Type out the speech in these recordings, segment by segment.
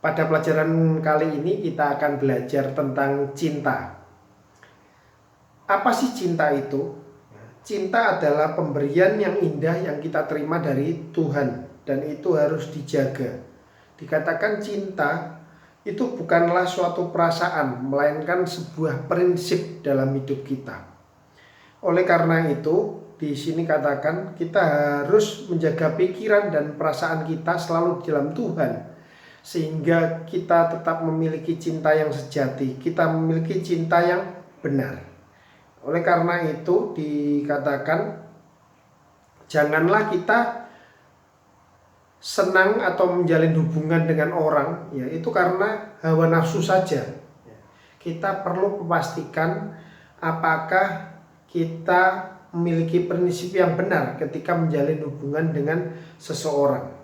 Pada pelajaran kali ini kita akan belajar tentang cinta. Apa sih cinta itu? Cinta adalah pemberian yang indah yang kita terima dari Tuhan, dan itu harus dijaga. Dikatakan cinta itu bukanlah suatu perasaan, melainkan sebuah prinsip dalam hidup kita. Oleh karena itu, di sini katakan kita harus menjaga pikiran dan perasaan kita selalu di dalam Tuhan, sehingga kita tetap memiliki cinta yang sejati, kita memiliki cinta yang benar. Oleh karena itu dikatakan janganlah kita senang atau menjalin hubungan dengan orang, ya itu karena hawa nafsu saja. Kita perlu memastikan apakah kita memiliki prinsip yang benar ketika menjalin hubungan dengan seseorang.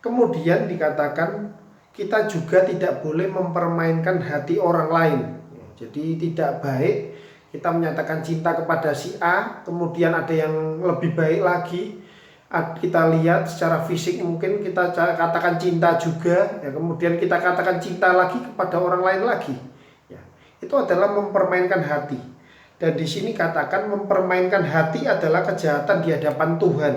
Kemudian dikatakan kita juga tidak boleh mempermainkan hati orang lain. Jadi tidak baik kita menyatakan cinta kepada si A, kemudian ada yang lebih baik lagi, kita lihat secara fisik mungkin kita katakan cinta juga, ya, kemudian kita katakan cinta lagi kepada orang lain lagi. Ya, itu adalah mempermainkan hati. Dan di sini katakan mempermainkan hati adalah kejahatan di hadapan Tuhan.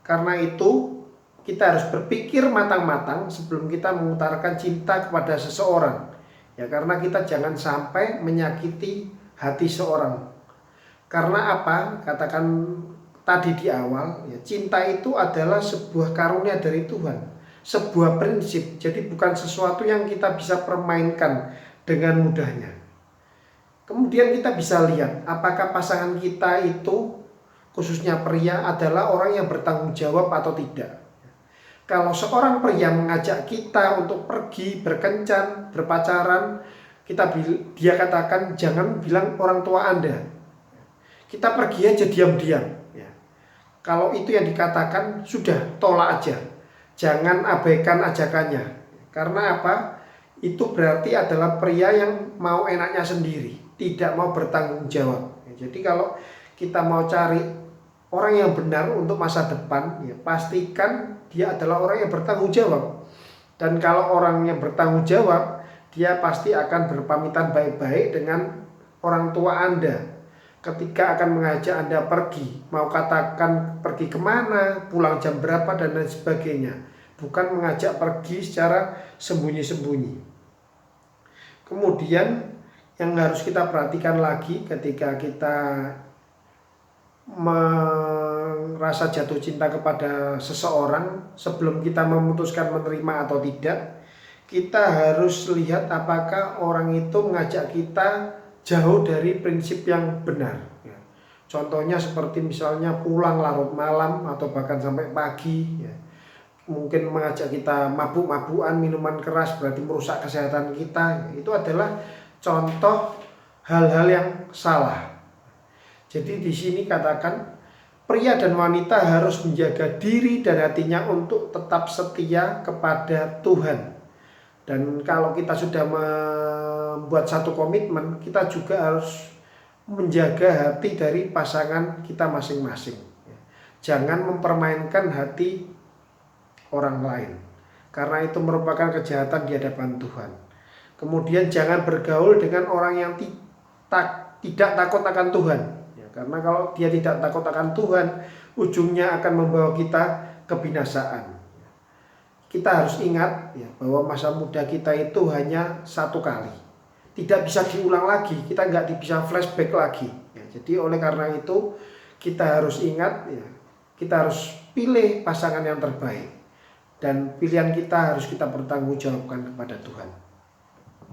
Karena itu kita harus berpikir matang-matang sebelum kita mengutarakan cinta kepada seseorang. Ya, karena kita jangan sampai menyakiti hati seorang. Karena apa? Katakan tadi di awal, ya, cinta itu adalah sebuah karunia dari Tuhan, sebuah prinsip. Jadi bukan sesuatu yang kita bisa permainkan dengan mudahnya. Kemudian kita bisa lihat apakah pasangan kita itu, khususnya pria, adalah orang yang bertanggung jawab atau tidak. Kalau seorang pria mengajak kita untuk pergi, berkencan, berpacaran, dia katakan jangan bilang orang tua Anda. Kita pergi aja diam-diam. Ya. Kalau itu yang dikatakan, sudah tolak aja. Jangan abaikan ajakannya. Karena apa? Itu berarti adalah pria yang mau enaknya sendiri, tidak mau bertanggung jawab. Jadi kalau kita mau cari orang yang benar untuk masa depan, ya pastikan dia adalah orang yang bertanggung jawab. Dan kalau orang yang bertanggung jawab, dia pasti akan berpamitan baik-baik dengan orang tua Anda ketika akan mengajak Anda pergi. Mau katakan pergi kemana, pulang jam berapa, dan lain sebagainya. Bukan mengajak pergi secara sembunyi-sembunyi. Kemudian yang harus kita perhatikan lagi ketika kita merasa jatuh cinta kepada seseorang, sebelum kita memutuskan menerima atau tidak, kita harus lihat apakah orang itu mengajak kita jauh dari prinsip yang benar. Contohnya seperti misalnya pulang larut malam atau bahkan sampai pagi, ya. Mungkin mengajak kita mabuk-mabukan, minuman keras, berarti merusak kesehatan kita. Itu adalah contoh hal-hal yang salah. Jadi di sini katakan pria dan wanita harus menjaga diri dan hatinya untuk tetap setia kepada Tuhan. Dan kalau kita sudah membuat satu komitmen, kita juga harus menjaga hati dari pasangan kita masing-masing. Jangan mempermainkan hati orang lain, karena itu merupakan kejahatan di hadapan Tuhan. Kemudian jangan bergaul dengan orang yang tidak takut akan Tuhan. Karena kalau dia tidak takut akan Tuhan, ujungnya akan membawa kita kebinasaan. Kita harus ingat ya, bahwa masa muda kita itu hanya satu kali. Tidak bisa diulang lagi, kita nggak bisa flashback lagi. Ya, jadi oleh karena itu kita harus ingat, ya, kita harus pilih pasangan yang terbaik. Dan pilihan kita harus kita bertanggungjawabkan kepada Tuhan.